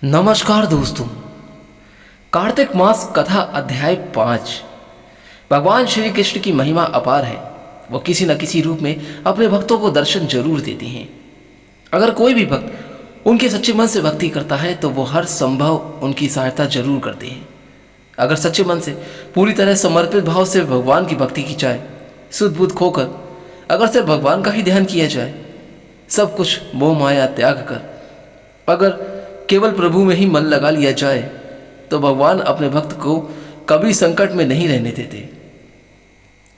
नमस्कार दोस्तों। कार्तिक मास कथा अध्याय 5। भगवान श्री कृष्ण की महिमा अपार है। वो किसी न किसी रूप में अपने भक्तों को दर्शन जरूर देते हैं। अगर कोई भी भक्त उनके सच्चे मन से भक्ति करता है तो वो हर संभव उनकी सहायता जरूर करते हैं। अगर सच्चे मन से पूरी तरह समर्पित भाव से भगवान की भक्ति की जाए, शुद्ध बुद्ध खोकर अगर सिर्फ भगवान का ही ध्यान किया जाए, सब कुछ मोह माया त्याग कर अगर केवल प्रभु में ही मन लगा लिया जाए, तो भगवान अपने भक्त को कभी संकट में नहीं रहने देते,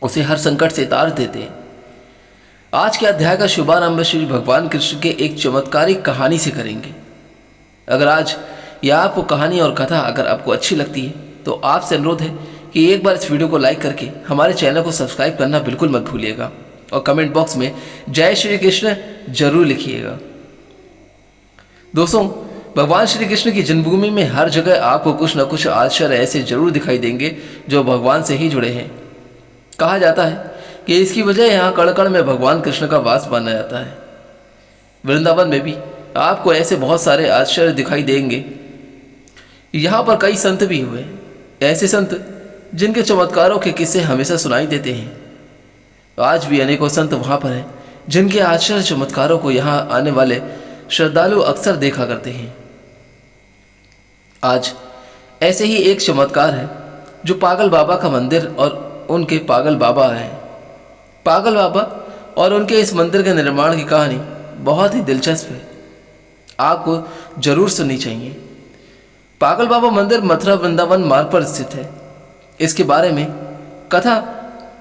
उसे हर संकट से तार देते। आज के अध्याय का शुभारंभ श्री भगवान कृष्ण के एक चमत्कारिक कहानी से करेंगे। अगर आज यह आपको कहानी और कथा अगर आपको अच्छी लगती है तो आपसे अनुरोध है कि एक बार इस वीडियो को लाइक करके हमारे चैनल को सब्सक्राइब करना बिल्कुल मत भूलिएगा और कमेंट बॉक्स में जय श्री कृष्ण जरूर लिखिएगा। दोस्तों, भगवान श्री कृष्ण की जन्मभूमि में हर जगह आपको कुछ न कुछ आश्चर्य ऐसे जरूर दिखाई देंगे जो भगवान से ही जुड़े हैं। कहा जाता है कि इसकी वजह यहाँ कण कण में भगवान कृष्ण का वास माना जाता है। वृंदावन में भी आपको ऐसे बहुत सारे आश्चर्य दिखाई देंगे। यहाँ पर कई संत भी हुए, ऐसे संत जिनके चमत्कारों के किस्से हमेशा सुनाई देते हैं। आज भी अनेकों संत वहाँ पर हैं जिनके आश्चर्य चमत्कारों को यहाँ आने वाले श्रद्धालु अक्सर देखा करते हैं। आज ऐसे ही एक चमत्कार है जो पागल बाबा का मंदिर और उनके पागल बाबा है। पागल बाबा और उनके इस मंदिर के निर्माण की कहानी बहुत ही दिलचस्प है, आपको जरूर सुननी चाहिए। पागल बाबा मंदिर मथुरा वृंदावन मार्ग पर स्थित है। इसके बारे में कथा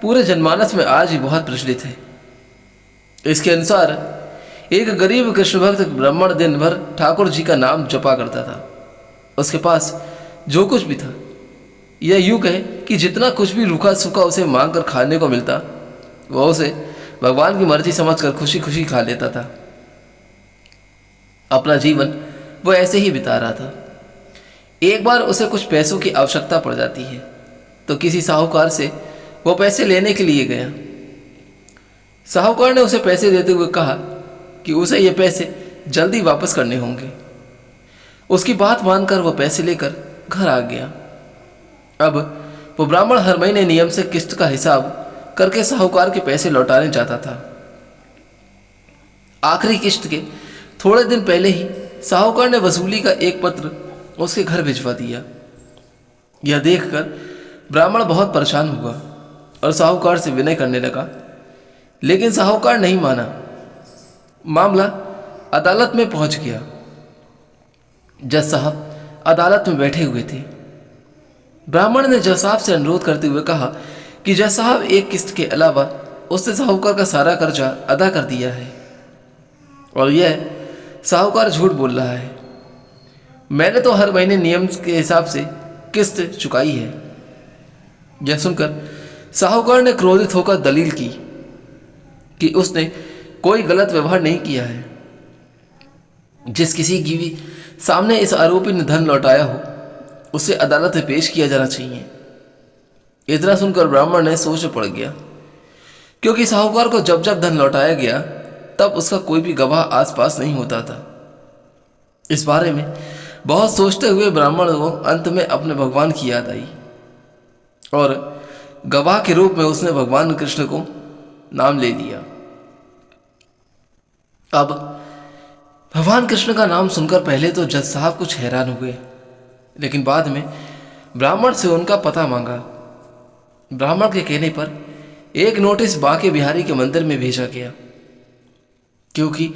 पूरे जनमानस में आज भी बहुत प्रचलित है। इसके अनुसार एक गरीब कृष्ण भक्त ब्राह्मण दिन भर ठाकुर जी का नाम जपा करता था। उसके पास जो कुछ भी था, यह यूं कहे कि जितना कुछ भी रूखा सूखा उसे मांग कर खाने को मिलता, वह उसे भगवान की मर्जी समझकर खुशी खुशी खा लेता था। अपना जीवन वो ऐसे ही बिता रहा था। एक बार उसे कुछ पैसों की आवश्यकता पड़ जाती है तो किसी साहूकार से वो पैसे लेने के लिए गया। साहूकार ने उसे पैसे देते हुए कहा कि उसे ये पैसे जल्दी वापस करने होंगे। उसकी बात मानकर वह पैसे लेकर घर आ गया। अब वो ब्राह्मण हर महीने नियम से किस्त का हिसाब करके साहूकार के पैसे लौटाने जाता था। आखिरी किस्त के थोड़े दिन पहले ही साहूकार ने वसूली का एक पत्र उसके घर भिजवा दिया। यह देखकर ब्राह्मण बहुत परेशान हुआ और साहूकार से विनय करने लगा, लेकिन साहूकार नहीं माना। मामला अदालत में पहुंच गया। जज साहब अदालत में बैठे हुए थे। ब्राह्मण ने जज साहब से अनुरोध करते हुए कहा कि जज साहब, एक किस्त के अलावा उसने साहूकार का सारा कर्जा अदा कर दिया है और यह साहूकार झूठ बोल रहा है। मैंने तो हर महीने नियम के हिसाब से किस्त चुकाई है। यह सुनकर साहूकार ने क्रोधित होकर दलील की कि उसने कोई गलत व्यवहार नहीं किया है। जिस किसी की भी सामने इस आरोपी ने धन लौटाया हो, उसे अदालत में पेश किया जाना चाहिए। इतना सुनकर ब्राह्मण ने सोच में पड़ गया, क्योंकि साहूकार को जब जब धन लौटाया गया तब उसका कोई भी गवाह आसपास नहीं होता था। इस बारे में बहुत सोचते हुए ब्राह्मण को अंत में अपने भगवान की याद आई और गवाह के रूप में उसने भगवान कृष्ण को नाम ले लिया। अब भगवान कृष्ण का नाम सुनकर पहले तो जज साहब कुछ हैरान हुए, लेकिन बाद में ब्राह्मण से उनका पता मांगा। ब्राह्मण के कहने पर एक नोटिस बांके बिहारी के मंदिर में भेजा गया, क्योंकि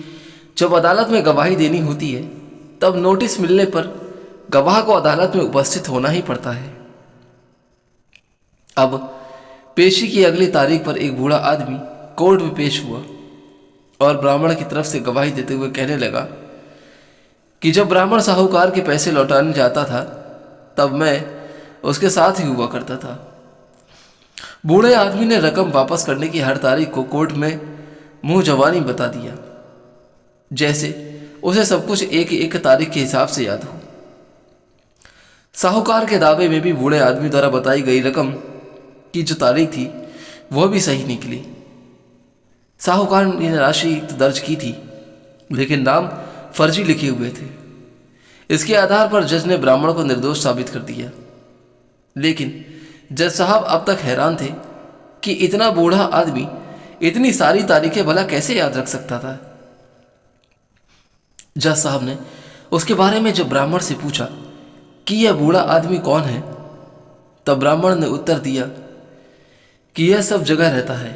जब अदालत में गवाही देनी होती है तब नोटिस मिलने पर गवाह को अदालत में उपस्थित होना ही पड़ता है। अब पेशी की अगली तारीख पर एक बूढ़ा आदमी कोर्ट में पेश हुआ और ब्राह्मण की तरफ से गवाही देते हुए कहने लगा कि जब ब्राह्मण साहूकार के पैसे लौटाने जाता था तब मैं उसके साथ ही हुआ करता था। बूढ़े आदमी ने रकम वापस करने की हर तारीख को कोर्ट में मुंह जवानी बता दिया, जैसे उसे सब कुछ एक एक तारीख के हिसाब से याद हो। साहूकार के दावे में भी बूढ़े आदमी द्वारा बताई गई रकम की जो तारीख थी वह भी सही निकली। साहूकार ने राशि तो दर्ज की थी, लेकिन नाम फर्जी लिखे हुए थे। इसके आधार पर जज ने ब्राह्मण को निर्दोष साबित कर दिया। लेकिन जज साहब अब तक हैरान थे कि इतना बूढ़ा आदमी इतनी सारी तारीखें भला कैसे याद रख सकता था। जज साहब ने उसके बारे में जब ब्राह्मण से पूछा कि यह बूढ़ा आदमी कौन है, तब ब्राह्मण ने उत्तर दिया कि यह सब जगह रहता है।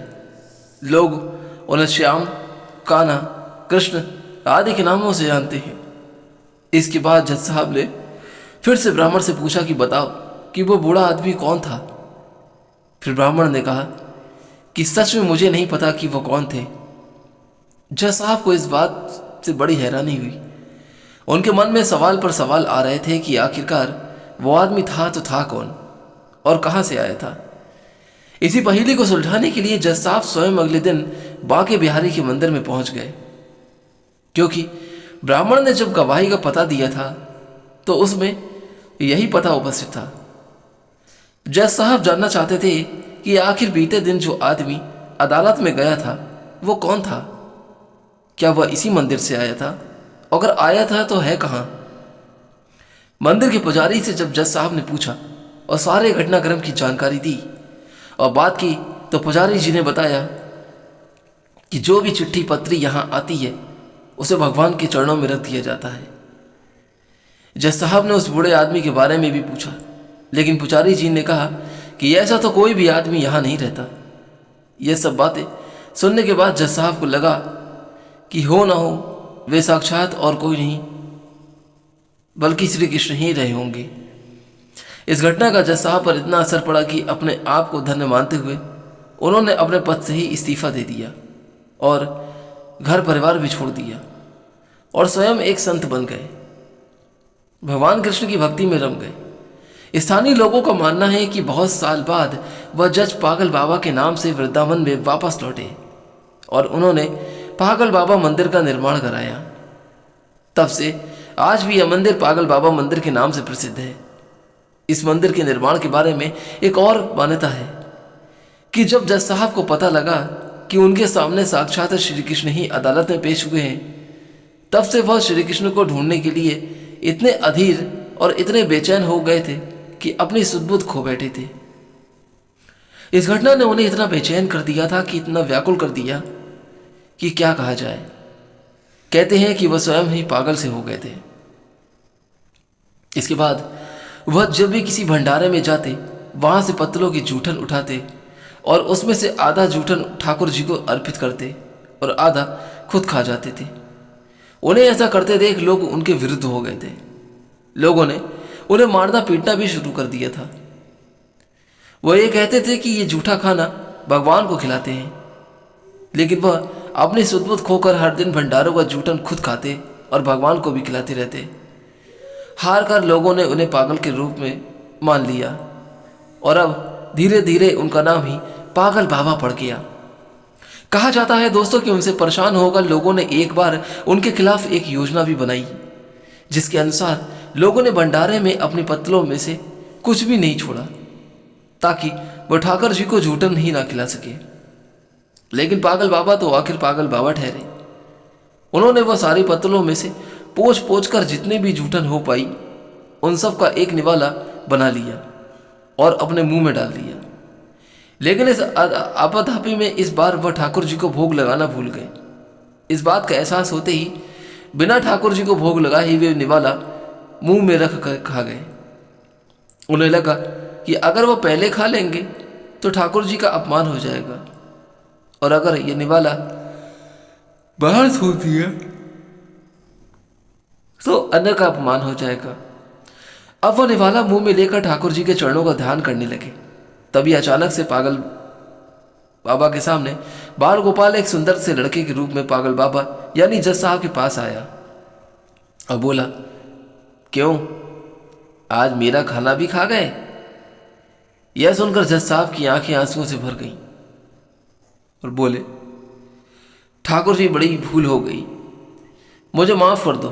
लोग उन्हें श्याम, कान्हा, कृष्ण आदि के नामों से जानते हैं। इसके बाद जज साहब ने फिर से ब्राह्मण से पूछा कि बताओ कि वो बूढ़ा आदमी कौन था। फिर ब्राह्मण ने कहा कि सच में मुझे नहीं पता कि वो कौन थे। जज साहब को इस बात से बड़ी हैरानी हुई। उनके मन में सवाल पर सवाल आ रहे थे कि आखिरकार वो आदमी था तो था कौन और कहाँ से आया था। इसी पहेली को सुलझाने के लिए जज साहब स्वयं अगले दिन बांके बिहारी के मंदिर में पहुंच गए, क्योंकि ब्राह्मण ने जब गवाही का पता दिया था तो उसमें यही पता उपस्थित था। जज साहब जानना चाहते थे कि आखिर बीते दिन जो आदमी अदालत में गया था वो कौन था। क्या वह इसी मंदिर से आया था? अगर आया था तो है कहाँ? मंदिर के पुजारी से जब जज साहब ने पूछा और सारे घटनाक्रम की जानकारी दी और बात की, तो पुजारी जी ने बताया कि जो भी चिट्ठी पत्री यहाँ आती है उसे भगवान के चरणों में रख दिया जाता है। जज साहब ने उस बूढ़े आदमी के बारे में भी पूछा, लेकिन पुजारी जी ने कहा कि ऐसा तो कोई भी आदमी यहाँ नहीं रहता। यह सब बातें सुनने के बाद जज साहब को लगा कि हो ना हो वे साक्षात और कोई नहीं बल्कि श्री कृष्ण ही रहे होंगे। इस घटना का जज साहब पर इतना असर पड़ा कि अपने आप को धन्य मानते हुए उन्होंने अपने पद से ही इस्तीफा दे दिया और घर परिवार भी छोड़ दिया और स्वयं एक संत बन गए। भगवान कृष्ण की भक्ति में रम गए। स्थानीय लोगों का मानना है कि बहुत साल बाद वह जज पागल बाबा के नाम से वृंदावन में वापस लौटे और उन्होंने पागल बाबा मंदिर का निर्माण कराया। तब से आज भी यह मंदिर पागल बाबा मंदिर के नाम से प्रसिद्ध है। इस मंदिर के निर्माण के बारे में एक और मान्यता है कि जब जज साहब को पता लगा कि उनके सामने साक्षात श्री कृष्ण ही अदालत में पेश हुए हैं, तब से वह श्री कृष्ण को ढूंढने के लिए इतने अधीर और इतने बेचैन हो गए थे कि अपनी सुध-बुध खो बैठे थे। इस घटना ने उन्हें इतना बेचैन कर दिया था कि इतना व्याकुल कर दिया कि क्या कहा जाए। कहते हैं कि वह स्वयं ही पागल से हो गए थे। इसके बाद वह जब भी किसी भंडारे में जाते, वहां से पत्तलों की जूठन उठाते और उसमें से आधा जूठन ठाकुर जी को अर्पित करते और आधा खुद खा जाते थे। उन्हें ऐसा करते देख लोग उनके विरुद्ध हो गए थे। लोगों ने उन्हें मारना पीटना भी शुरू कर दिया था। वह ये कहते थे कि ये जूठा खाना भगवान को खिलाते हैं, लेकिन वह अपनी सुध-बुध खोकर हर दिन भंडारों का जूठन खुद खाते और भगवान को भी खिलाते रहते। हार कर लोगों ने उन्हें पागल के रूप में मान लिया और अब धीरे धीरे उनका नाम ही पागल बाबा पड़ गया। कहा जाता है दोस्तों कि उनसे परेशान होकर लोगों ने एक बार उनके खिलाफ एक योजना भी बनाई, जिसके अनुसार लोगों ने भंडारे में अपनी पत्तलों में से कुछ भी नहीं छोड़ा ताकि वह ठाकर जी को जूठन ही ना खिला सके। लेकिन पागल बाबा तो आखिर पागल बाबा ठहरे। उन्होंने वह सारी पत्तलों में से पोंछ पोंछ कर जितने भी जूठन हो पाई उन सब का एक निवाला बना लिया और अपने मुंह में डाल दिया। लेकिन इस आपाधापी में इस बार वह ठाकुर जी को भोग लगाना भूल गए। इस बात का एहसास होते ही बिना ठाकुर जी को भोग लगाए ही वे निवाला मुंह में रख कर खा गए। उन्हें लगा कि अगर वो पहले खा लेंगे तो ठाकुर जी का अपमान हो जाएगा और अगर ये निवाला बाहर छोड़ दिया तो अन्न का अपमान हो जाएगा। अब वो निवाला मुंह में लेकर ठाकुर जी के चरणों का ध्यान करने लगे। तभी अचानक से पागल बाबा के सामने बाल गोपाल एक सुंदर से लड़के के रूप में पागल बाबा यानी जज साहब के पास आया और बोला, क्यों आज मेरा खाना भी खा गए? यह सुनकर जज साहब की आंखें आंसुओं से भर गईं और बोले, ठाकुर जी बड़ी भूल हो गई, मुझे माफ कर दो।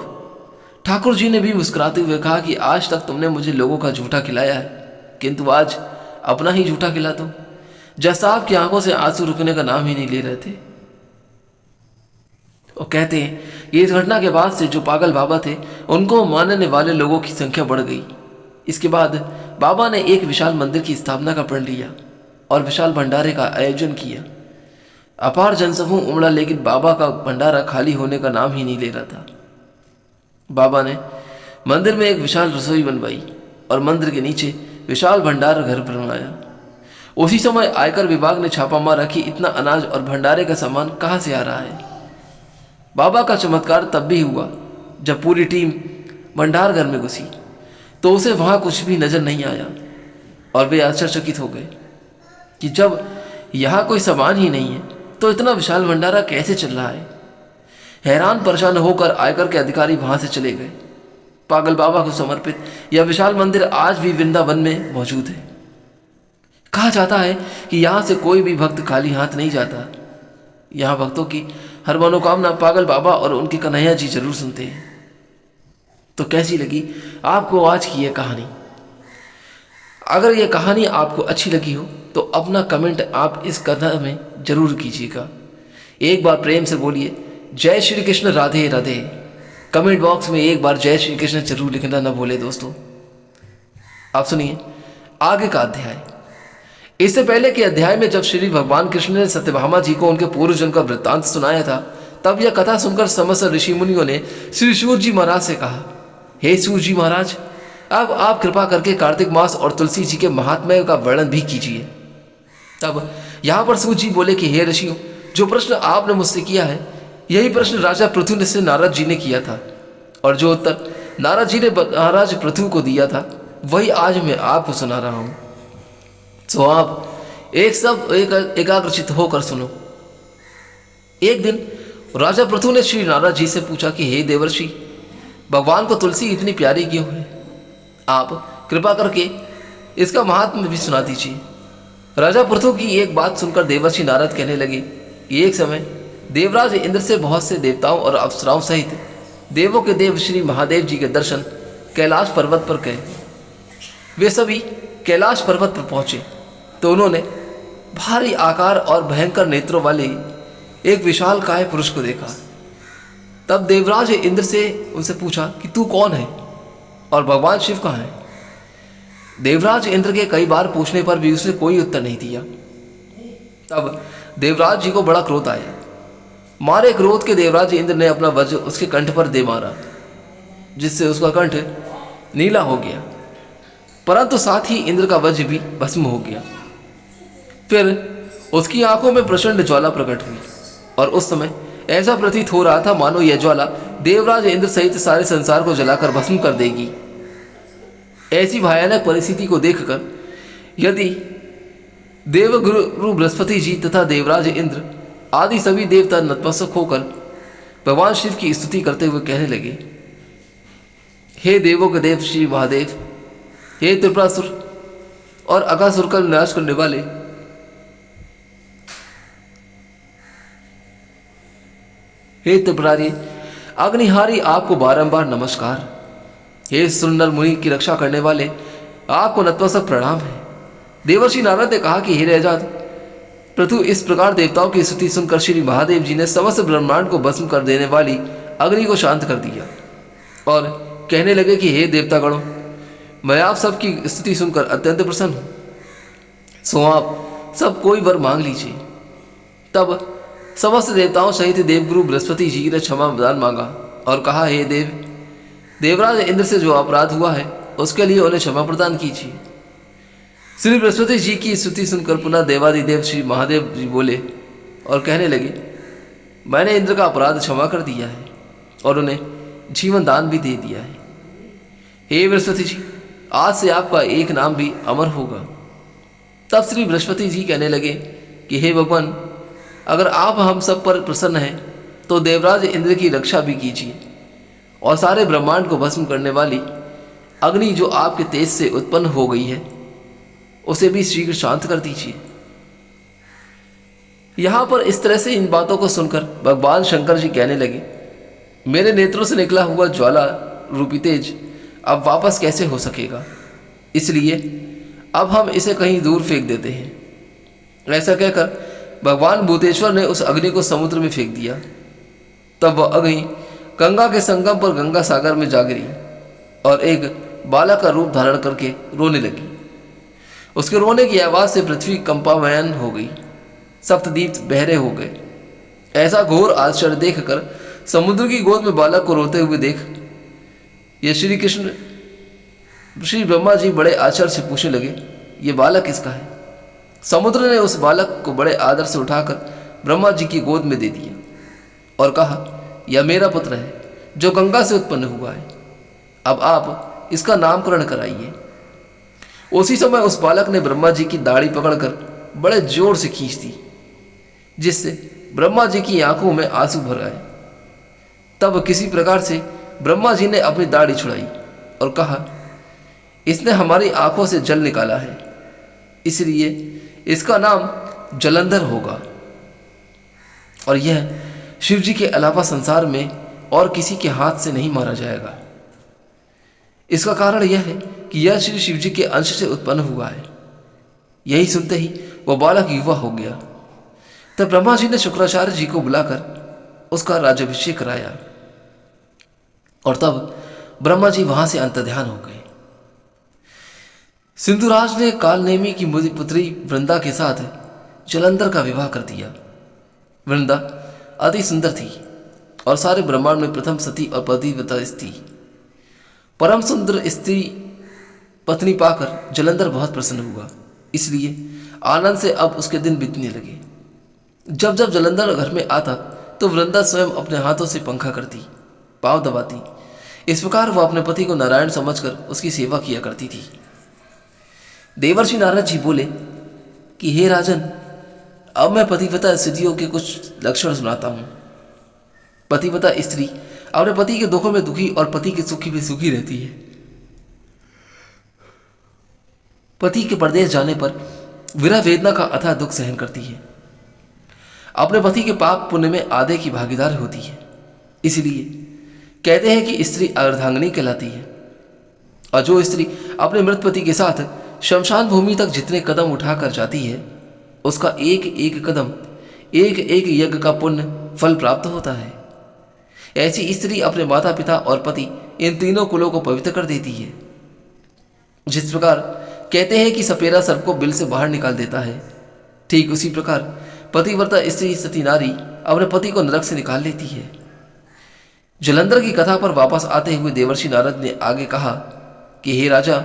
ठाकुर जी ने भी मुस्कुराते हुए कहा कि आज तक तुमने मुझे लोगों का झूठा खिलाया है, किंतु आज अपना ही झूठा खिला दो। जज साहब की आंखों से आंसू रुकने का नाम ही नहीं ले रहे थे। और कहते हैं कि इस घटना के बाद से जो पागल बाबा थे उनको मानने वाले लोगों की संख्या बढ़ गई। इसके बाद बाबा ने एक विशाल मंदिर की स्थापना का प्रण लिया और विशाल भंडारे का आयोजन किया। अपार जनसमूह उमड़ा, लेकिन बाबा का भंडारा खाली होने का नाम ही नहीं ले रहा था। बाबा ने मंदिर में एक विशाल रसोई बनवाई और मंदिर के नीचे विशाल भंडार घर बनवाया। उसी समय आयकर विभाग ने छापा मारा कि इतना अनाज और भंडारे का सामान कहाँ से आ रहा है। बाबा का चमत्कार तब भी हुआ जब पूरी टीम भंडार घर में घुसी तो उसे वहाँ कुछ भी नजर नहीं आया और वे आश्चर्यचकित हो गए कि जब यहाँ कोई सामान ही नहीं है तो इतना विशाल भंडारा कैसे चल रहा है। हैरान परेशान होकर आयकर के अधिकारी वहाँ से चले गए। पागल बाबा को समर्पित यह विशाल मंदिर आज भी वृंदावन में मौजूद है। कहा जाता है कि यहाँ से कोई भी भक्त खाली हाथ नहीं जाता। यहाँ भक्तों की हर मनोकामना पागल बाबा और उनके कन्हैया जी जरूर सुनते हैं। तो कैसी लगी आपको आज की यह कहानी? अगर यह कहानी आपको अच्छी लगी हो तो अपना कमेंट आप इस कथा में जरूर कीजिएगा। एक बार प्रेम से बोलिए जय श्री कृष्ण, राधे राधे। कमेंट बॉक्स में एक बार जय श्री कृष्ण जरूर लिखना न भूले दोस्तों। आप सुनिए आगे का अध्याय। इससे पहले के अध्याय में जब श्री भगवान कृष्ण ने सत्यभामा जी को उनके पूर्वजन्म का वृत्तांत सुनाया था, तब यह कथा सुनकर समस्त ऋषि मुनियों ने श्री सूर्य जी महाराज से कहा, हे सूर्य जी महाराज, अब आप कृपा करके कार्तिक मास और तुलसी जी के महात्म्य का वर्णन भी कीजिए। तब यहाँ पर सूर्य जी बोले कि हे ऋषियों, जो प्रश्न आपने मुझसे किया है यही प्रश्न राजा पृथु से नारद जी ने किया था, और जो उत्तर नारद जी ने महाराज पृथु को दिया था वही आज मैं आपको सुना रहा हूँ। तो आप एकाग्रचित होकर सुनो। एक दिन राजा पृथु ने श्री नारद जी से पूछा कि हे देवर्षि, भगवान को तुलसी इतनी प्यारी क्यों है? आप कृपा करके इसका महात्म्य भी सुना दीजिए। राजा पृथु की एक बात सुनकर देवर्षि नारद कहने लगे कि एक समय देवराज इंद्र से बहुत से देवताओं और अप्सराओं सहित देवों के देव श्री महादेव जी के दर्शन कैलाश पर्वत पर गए। वे सभी कैलाश पर्वत पर पहुंचे तो उन्होंने भारी आकार और भयंकर नेत्रों वाले एक विशाल काय पुरुष को देखा। तब देवराज इंद्र से उनसे पूछा कि तू कौन है और भगवान शिव कहाँ है? देवराज इंद्र के कई बार पूछने पर भी उसने कोई उत्तर नहीं दिया। तब देवराज जी को बड़ा क्रोध आया। मारे क्रोध के देवराज इंद्र ने अपना वज्र उसके कंठ पर दे मारा, जिससे उसका कंठ नीला हो गया, परंतु साथ ही इंद्र का वज्र भी भस्म हो गया। फिर उसकी आंखों में प्रचंड ज्वाला प्रकट हुई और उस समय ऐसा प्रतीत हो रहा था मानो यह ज्वाला देवराज इंद्र सहित सारे संसार को जलाकर भस्म कर देगी। ऐसी भयानक परिस्थिति को देखकर यदि देवगुरु बृहस्पति जी तथा देवराज इंद्र आदि सभी देवता नतमस्तक होकर भगवान शिव की स्तुति करते हुए कहने लगे, हे देवों के देव श्री महादेव, हे त्रिपुरासुर और अगासुर का विनाश करने वाले, हे त्रिपुरारी अग्निहारी, आपको बारंबार नमस्कार। हे सुंदर मुनि की रक्षा करने वाले, आपको नतमस्तक प्रणाम है। देवर्षि नारद ने कहा कि हे राजा पृथु, इस प्रकार देवताओं की स्तुति सुनकर श्री महादेव जी ने समस्त ब्रह्मांड को भस्म कर देने वाली अग्नि को शांत कर दिया और कहने लगे कि हे देवतागणों, मैं आप सबकी स्तुति सुनकर अत्यंत प्रसन्न हूँ, सो आप सब कोई वर मांग लीजिए। तब समस्त देवताओं सहित देवगुरु बृहस्पति जी ने क्षमा दान मांगा और कहा, हे देवराज इंद्र से जो अपराध हुआ है उसके लिए उन्हें क्षमा प्रदान कीजिए। श्री बृहस्पति जी की स्तुति सुनकर पुनः देवादिदेव श्री महादेव जी बोले और कहने लगे, मैंने इंद्र का अपराध क्षमा कर दिया है और उन्हें जीवन दान भी दे दिया है। हे बृहस्पति जी, आज से आपका एक नाम भी अमर होगा। तब श्री बृहस्पति जी कहने लगे कि हे भगवान, अगर आप हम सब पर प्रसन्न हैं तो देवराज इंद्र की रक्षा भी कीजिए और सारे ब्रह्मांड को भस्म करने वाली अग्नि जो आपके तेज से उत्पन्न हो गई है उसे भी शीघ्र शांत कर दीजिए। यहाँ पर इस तरह से इन बातों को सुनकर भगवान शंकर जी कहने लगे, मेरे नेत्रों से निकला हुआ ज्वाला रूपी तेज अब वापस कैसे हो सकेगा, इसलिए अब हम इसे कहीं दूर फेंक देते हैं। ऐसा कहकर भगवान भूतेश्वर ने उस अग्नि को समुद्र में फेंक दिया। तब वह अगई गंगा के संगम पर गंगा सागर में जा गिरी और एक बालक का रूप धारण करके रोने लगी। उसके रोने की आवाज़ से पृथ्वी कंपायन हो गई, सप्तद्वीप बहरे हो गए। ऐसा घोर आश्चर्य देखकर समुद्र की गोद में बालक को रोते हुए देख ये श्री ब्रह्मा जी बड़े आश्चर्य से पूछने लगे, ये बालक किसका है? समुद्र ने उस बालक को बड़े आदर से उठाकर ब्रह्मा जी की गोद में दे दिया और कहा, यह मेरा पुत्र है जो गंगा से उत्पन्न हुआ है। अब आप इसका नामकरण कराइए। उसी समय उस बालक ने ब्रह्मा जी की दाढ़ी पकड़कर बड़े जोर से खींच दी, जिससे ब्रह्मा जी की आंखों में आंसू भर आए। तब किसी प्रकार से ब्रह्मा जी ने अपनी दाढ़ी छुड़ाई और कहा, इसने हमारी आंखों से जल निकाला है, इसलिए इसका नाम जलंधर होगा और यह शिव जी के अलावा संसार में और किसी के हाथ से नहीं मारा जाएगा। इसका कारण यह है कि यह श्री शिव जी के अंश से उत्पन्न हुआ है। यही सुनते ही वह बालक युवा हो गया। तब ब्रह्मा जी ने शुक्राचार्य जी को बुलाकर उसका राज्याभिषेक कराया और तब ब्रह्मा जी वहां से अंतर्ध्यान हो गए। सिंधुराज ने कालनेमी की पुत्री वृंदा के साथ जलंधर का विवाह कर दिया। वृंदा अति सुंदर थी और सारे ब्रह्मांड में प्रथम सती और पतिव्रता स्त्री। परम सुंदर स्त्री पत्नी पाकर जलंधर बहुत प्रसन्न हुआ, इसलिए आनंद से अब उसके दिन बीतने लगे। जब जब जलंधर घर में आता तो वृंदा स्वयं अपने हाथों से पंखा करती, पाँव दबाती। इस प्रकार वह अपने पति को नारायण समझकर उसकी सेवा किया करती थी। देवर्षि नारद जी बोले कि हे राजन, अब मैं पतिव्रता स्त्रियों के कुछ लक्षण सुनाता हूँ। पतिव्रता स्त्री अपने पति के दुखों में दुखी और पति के सुखी में सुखी रहती है। पति के परदेश जाने पर विरह वेदना का अथाह दुख सहन करती है। अपने पति के पाप पुण्य में आधे की भागीदार होती है। इसलिए कहते हैं कि स्त्री अर्धांगिनी कहलाती है। और जो स्त्री अपने मृत पति के साथ शमशान भूमि तक जितने कदम उठाकर जाती है, उसका एक एक कदम एक एक यज्ञ का पुण्य फल प्राप्त होता है। ऐसी स्त्री अपने माता पिता और पति इन तीनों कुलों को पवित्र कर देती है। जिस प्रकार कहते हैं कि सपेरा सर्प को बिल से बाहर निकाल देता है, ठीक उसी प्रकार पतिव्रता स्त्री सती नारी अपने पति को नरक से निकाल लेती है। जलंधर की कथा पर वापस आते हुए देवर्षि नारद ने आगे कहा कि हे राजा,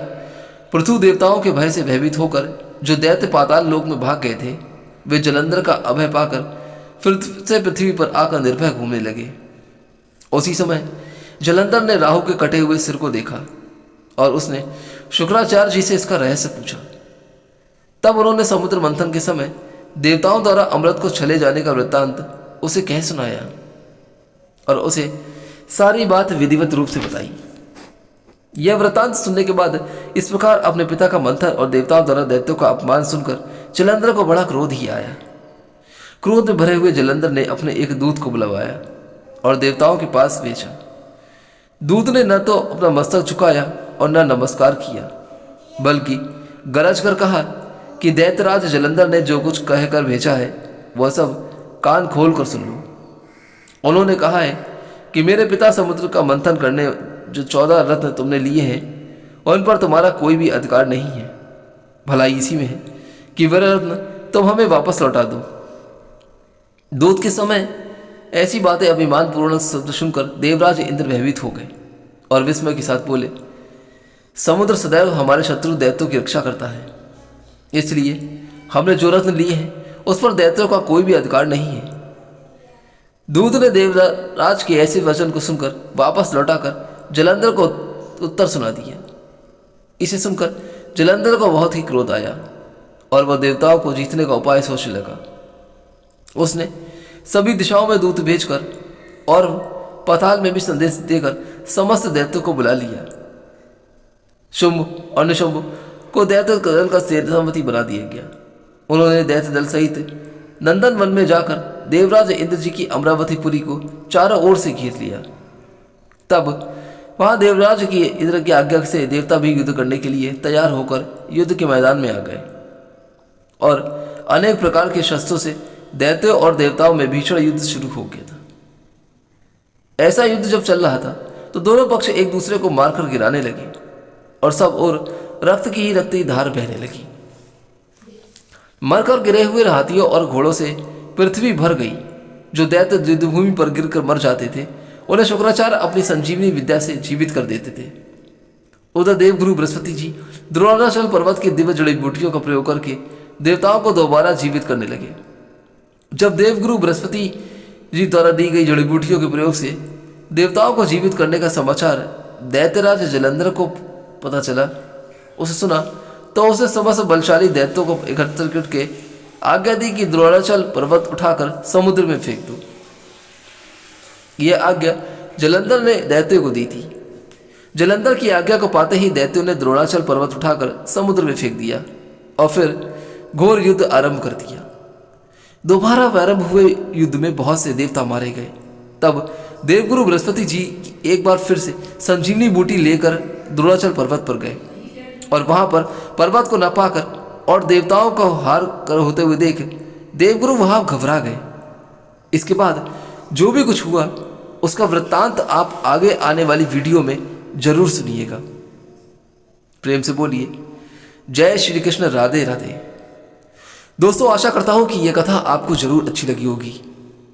पृथु देवताओं के भय से भयभीत होकर जो दैत्य पाताल लोक में भाग गए थे, वे जलंधर का अभय पाकर फिर से पृथ्वी पर आकर निर्भय घूमने लगे। उसी समय जलंधर ने राहु के कटे हुए सिर को देखा और उसने शुक्राचार्य जी से इसका रहस्य पूछा। तब उन्होंने समुद्र मंथन के समय देवताओं द्वारा अमृत को छले जाने का वृत्तांत उसे कह सुनाया और उसे सारी बात विधिवत रूप से बताई। यह वृत्तांत सुनने के बाद इस प्रकार अपने पिता का मंथन और देवताओं द्वारा दैत्यों का अपमान सुनकर जलंधर को बड़ा क्रोध ही आया। क्रोध में भरे हुए जलंधर ने अपने एक दूत को बुलवाया और देवताओं के पास भेजा। दूत ने न तो अपना मस्तक झुकाया और न नमस्कार किया, बल्कि गरज कर कहा कि दैत्यराज जलंधर ने जो कुछ कहकर भेजा है वह सब कान खोल कर सुन लो। उन्होंने कहा है कि मेरे पिता समुद्र का मंथन करने जो 14 रत्न तुमने लिए हैं उन पर तुम्हारा कोई भी अधिकार नहीं है। भलाई इसी में है कि वह रत्न तुम हमें वापस लौटा दो। दूत के समय ऐसी बातें अभिमान पूर्ण शब्द सुनकर देवराज इंद्र भयभीत हो गए और विस्मय के साथ बोले, समुद्र सदैव हमारे शत्रु दैत्यों की रक्षा करता है, इसलिए हमने जो रत्न लिए हैं उस पर दैत्यों का कोई भी अधिकार नहीं है। दूत ने देवराज के ऐसे वचन को सुनकर वापस लौटाकर जलंधर को उत्तर सुना दिया। इसे सुनकर जलंधर को बहुत ही क्रोध आया और वह देवताओं को जीतने का उपाय सोचने लगा। उसने सभी दिशाओं में दूत भेजकर और पाताल में भी संदेश देकर समस्त दैत्यों को बुला लिया। शुंभ और निशुंभ को दैत्य दल का सेनापति बना दिया गया। उन्होंने दैत्य दल सहित नंदन वन में जाकर देवराज इंद्र जी की अमरावतीपुरी को चारों ओर से घेर लिया। तब वहां देवराज की इंद्र की आज्ञा से देवता भी युद्ध करने के लिए तैयार होकर युद्ध के मैदान में आ गए और अनेक प्रकार के शस्त्रों से दैत्यों और देवताओं में भीषण युद्ध शुरू हो गया था। ऐसा युद्ध जब चल रहा था तो दोनों पक्ष एक दूसरे को मारकर गिराने लगे और सब और रक्त की धार बहने लगी। मरकर गिरे हुए हाथियों और घोड़ों से पृथ्वी भर गई। जो दैत्य युद्धभूमि पर गिरकर मर जाते थे उन्हें शुक्राचार्य अपनी संजीवनी विद्या से जीवित कर देते थे। उधर देवगुरु बृहस्पति जी द्रोणाचल पर्वत की दिव्य जड़ी बूटियों का प्रयोग करके देवताओं को दोबारा जीवित करने लगे। जब देवगुरु बृहस्पति जी द्वारा दी गई जड़ी बूटियों के प्रयोग से देवताओं को जीवित करने का समाचार दैत्यराज जलंधर को पता चला, उसे सुना तो उसे समस्त बलशाली दैत्यों को एकत्र करके आज्ञा दी कि द्रोणाचल पर्वत उठाकर समुद्र में फेंक दो। यह आज्ञा जलंधर ने दैत्यों को दी थी। जलंधर की आज्ञा को पाते ही दैत्यों ने द्रोणाचल पर्वत उठाकर समुद्र में फेंक दिया और फिर घोर युद्ध आरंभ कर दिया। दोबारा प्रारंभ हुए युद्ध में बहुत से देवता मारे गए। तब देवगुरु बृहस्पति जी एक बार फिर से संजीवनी बूटी लेकर द्रोणाचल पर्वत पर गए और वहां पर पर्वत को न पाकर और देवताओं को हार कर होते हुए देख देवगुरु वहां घबरा गए। इसके बाद जो भी कुछ हुआ उसका वृत्तांत आप आगे आने वाली वीडियो में जरूर सुनिएगा। प्रेम से बोलिए जय श्री कृष्ण, राधे राधे। दोस्तों, आशा करता हूं कि यह कथा आपको जरूर अच्छी लगी होगी।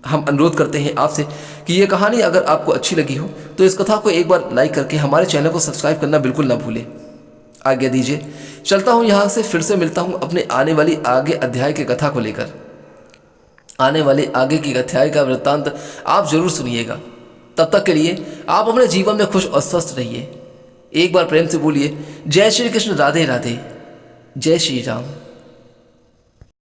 हम अनुरोध करते हैं आपसे कि यह कहानी अगर आपको अच्छी लगी हो तो इस कथा को एक बार लाइक करके हमारे चैनल को सब्सक्राइब करना बिल्कुल ना भूलें। आज्ञा दीजिए, चलता हूं यहां से, फिर से मिलता हूं अपने आने वाली आगे अध्याय की कथा को लेकर। आने वाले आगे की अध्याय का वृत्तांत आप जरूर सुनिएगा। तब तक के लिए आप अपने जीवन में खुश और स्वस्थ रहिए। एक बार प्रेम से बोलिए जय श्री कृष्ण, राधे राधे, जय श्री राम।